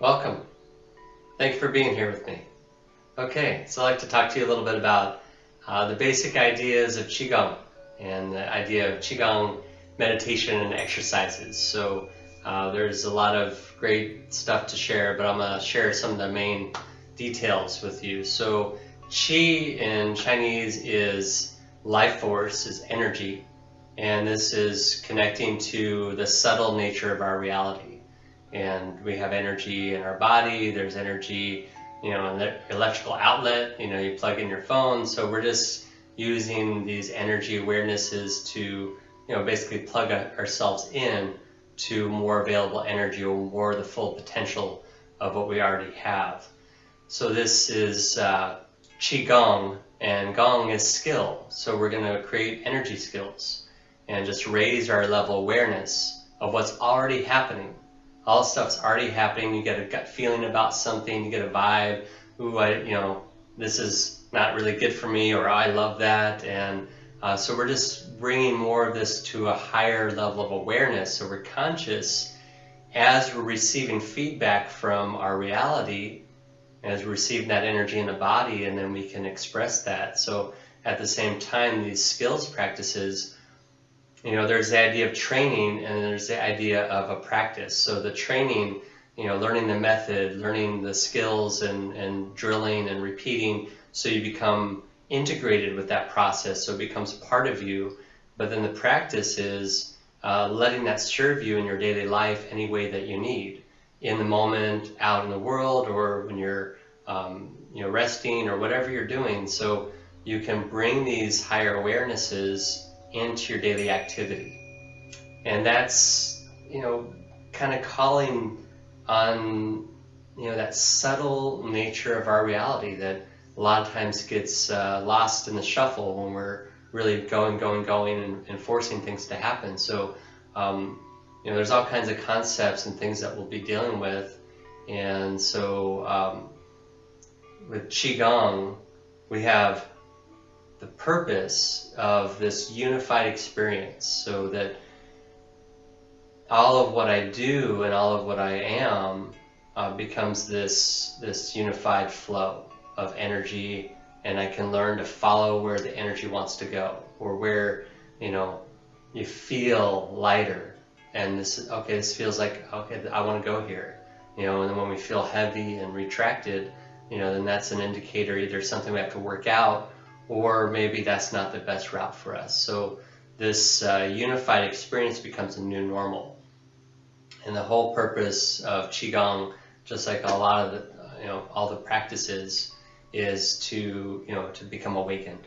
Welcome. Thank you for being here with me. Okay, so I'd like to talk to you a little bit about the basic ideas of Qigong and the idea of Qigong meditation and exercises. So there's a lot of great stuff to share, but I'm going to share some of the main details with you. So Qi in Chinese is life force, is energy, and this is connecting to the subtle nature of our reality. And we have energy in our body, there's energy, in the electrical outlet, you plug in your phone. So we're just using these energy awarenesses to, basically plug ourselves in to more available energy or more of the full potential of what we already have. So this is Qigong, and Gong is skill. So we're going to create energy skills and just raise our level of awareness of what's already happening. All stuff's already happening. You get a gut feeling about something, you get a vibe, ooh, this is not really good for me, or I love that. And so we're just bringing more of this to a higher level of awareness. So we're conscious as we're receiving feedback from our reality, as we're receiving that energy in the body, and then we can express that. So at the same time, these skills practices, there's the idea of training and there's the idea of a practice. So the training, learning the method, learning the skills and drilling and repeating, so you become integrated with that process, so it becomes part of you. But then the practice is letting that serve you in your daily life any way that you need, in the moment, out in the world, or when you're resting or whatever you're doing. So you can bring these higher awarenesses into your daily activity. And that's, kind of calling on, that subtle nature of our reality that a lot of times gets lost in the shuffle when we're really going and forcing things to happen. So, there's all kinds of concepts and things that we'll be dealing with. And so with Qigong, we have the purpose of this unified experience, so that all of what I do and all of what I am becomes this unified flow of energy, and I can learn to follow where the energy wants to go, or where you feel lighter, and this feels like, okay, I want to go here, and then when we feel heavy and retracted, then that's an indicator, either something we have to work out, or maybe that's not the best route for us. So this unified experience becomes a new normal. And the whole purpose of Qigong, just like a lot of the, all the practices, is to become awakened,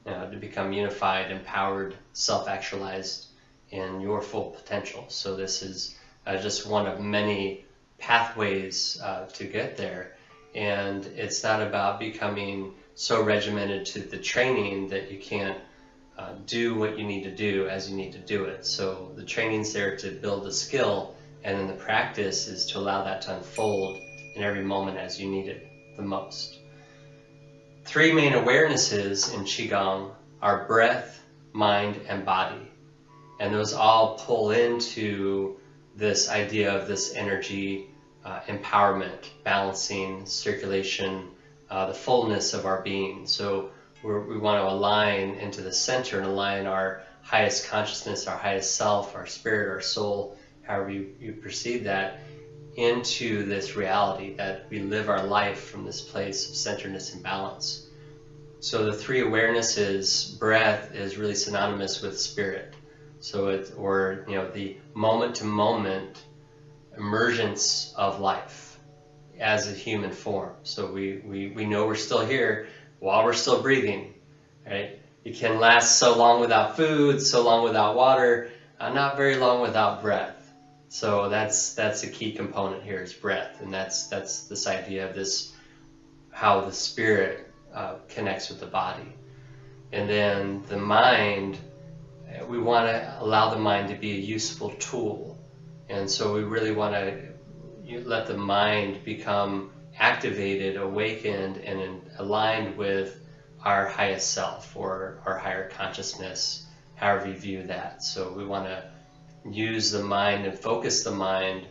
to become unified, empowered, self-actualized in your full potential. So this is just one of many pathways to get there. And it's not about becoming so regimented to the training that you can't do what you need to do as you need to do it. So the training's there to build a skill, and then the practice is to allow that to unfold in every moment as you need it the most. Three main awarenesses in Qigong are breath, mind, and body. And those all pull into this idea of this energy empowerment, balancing, circulation, the fullness of our being. So we want to align into the center and align our highest consciousness, our highest self, our spirit, our soul, however you perceive that, into this reality that we live our life from this place of centeredness and balance. So the three awarenesses, breath is really synonymous with spirit. So the moment to moment emergence of life as a human form. So we know we're still here while we're still breathing, right? You can last so long without food, so long without water, not very long without breath. So that's a key component here, is breath, and that's this idea of this, how the spirit connects with the body. And then the mind, we want to allow the mind to be a useful tool, and so we really want to let the mind become activated, awakened, and aligned with our highest self, or our higher consciousness, however you view that. So we want to use the mind and focus the mind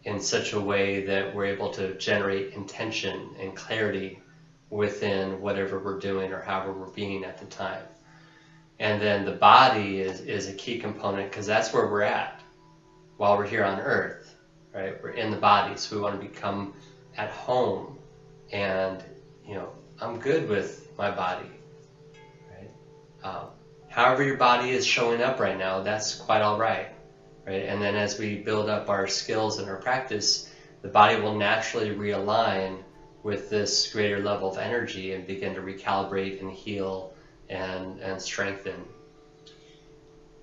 in such a way that we're able to generate intention and clarity within whatever we're doing or however we're being at the time. And then the body is a key component, because that's where we're at while we're here on earth, right? We're in the body, so we want to become at home. And, I'm good with my body, right? However your body is showing up right now, that's quite all right, right? And then as we build up our skills and our practice, the body will naturally realign with this greater level of energy and begin to recalibrate and heal and strengthen.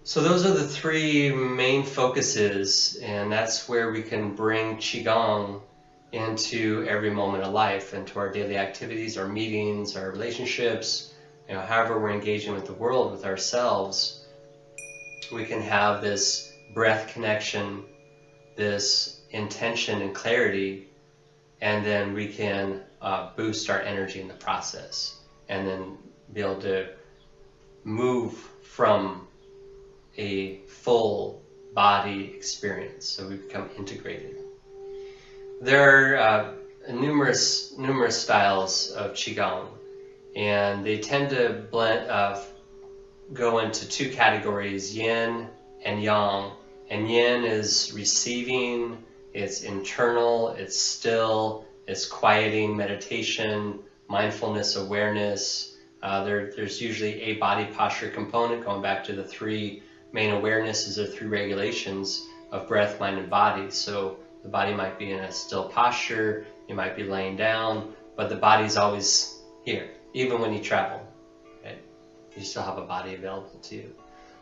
So those are the three main focuses, and that's where we can bring Qigong into every moment of life, into our daily activities, our meetings, our relationships, however we're engaging with the world, with ourselves. We can have this breath connection, this intention and clarity, and then we can boost our energy in the process, and then be able to move from a full body experience, so we become integrated. There are numerous styles of Qigong, and they tend to go into two categories, yin and yang. And yin is receiving, it's internal, it's still, it's quieting, meditation, mindfulness, awareness. There's usually a body posture component, going back to the three main awarenesses or three regulations of breath, mind, and body. So the body might be in a still posture, you might be laying down, but the body's always here, even when you travel, right? You still have a body available to you.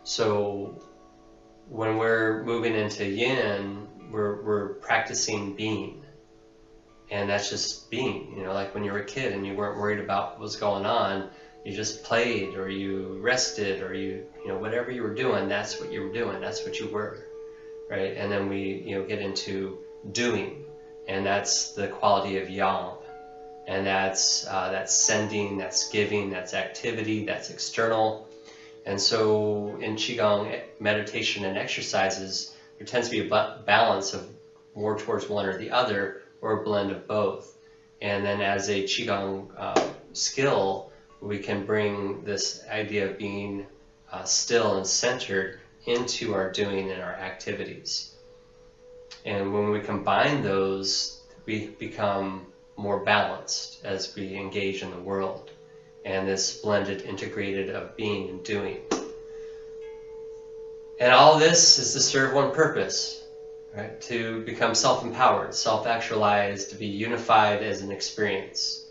So when we're moving into yin, we're practicing being. And that's just being, like when you were a kid and you weren't worried about what was going on, you just played, or you rested, or you whatever you were doing, that's what you were doing, that's what you were, right? And then we, get into doing, and that's the quality of yang. And that's sending, that's giving, that's activity, that's external. And so in Qigong meditation and exercises, there tends to be a balance of more towards one or the other, or a blend of both. And then as a Qigong skill, we can bring this idea of being still and centered into our doing and our activities. And when we combine those, we become more balanced as we engage in the world, and this blended, integrated of being and doing. And all this is to serve one purpose, right? To become self-empowered, self-actualized, to be unified as an experience,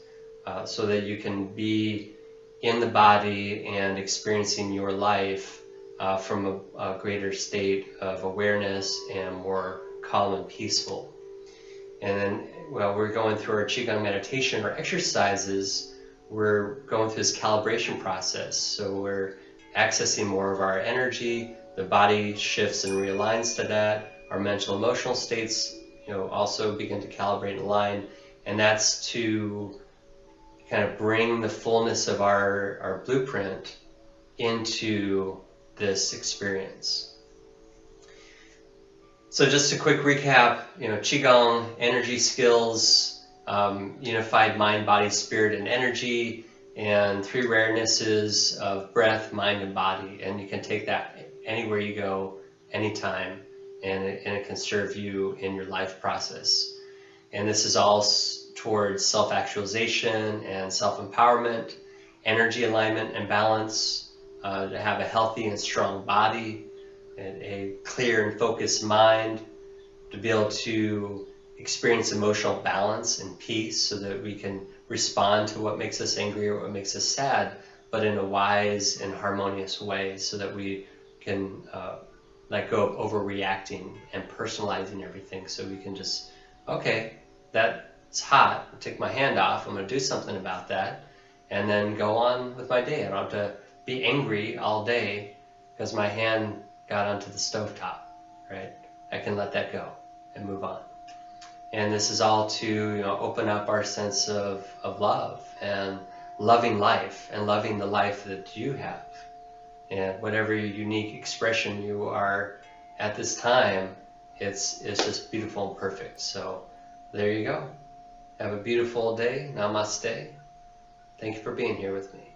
so that you can be in the body and experiencing your life from a greater state of awareness and more calm and peaceful. And then, while we're going through our Qigong meditation or exercises, we're going through this calibration process. So we're accessing more of our energy, the body shifts and realigns to that, our mental emotional states also begin to calibrate and align, and that's to kind of bring the fullness of our blueprint into this experience. So just a quick recap, Qigong, energy skills, unified mind, body, spirit, and energy, and three rarenesses of breath, mind, and body. And you can take that anywhere you go, anytime, and it can serve you in your life process. And this is all towards self-actualization and self-empowerment, energy alignment and balance, to have a healthy and strong body, and a clear and focused mind, to be able to experience emotional balance and peace so that we can respond to what makes us angry or what makes us sad, but in a wise and harmonious way, so that we can let go of overreacting and personalizing everything, so we can just, okay, that's hot, I'll take my hand off, I'm going to do something about that, and then go on with my day. I don't have to be angry all day because my hand got onto the stovetop, right? I can let that go and move on. And this is all to open up our sense of love and loving life and loving the life that you have. And whatever unique expression you are at this time, it's just beautiful and perfect. So there you go. Have a beautiful day. Namaste. Thank you for being here with me.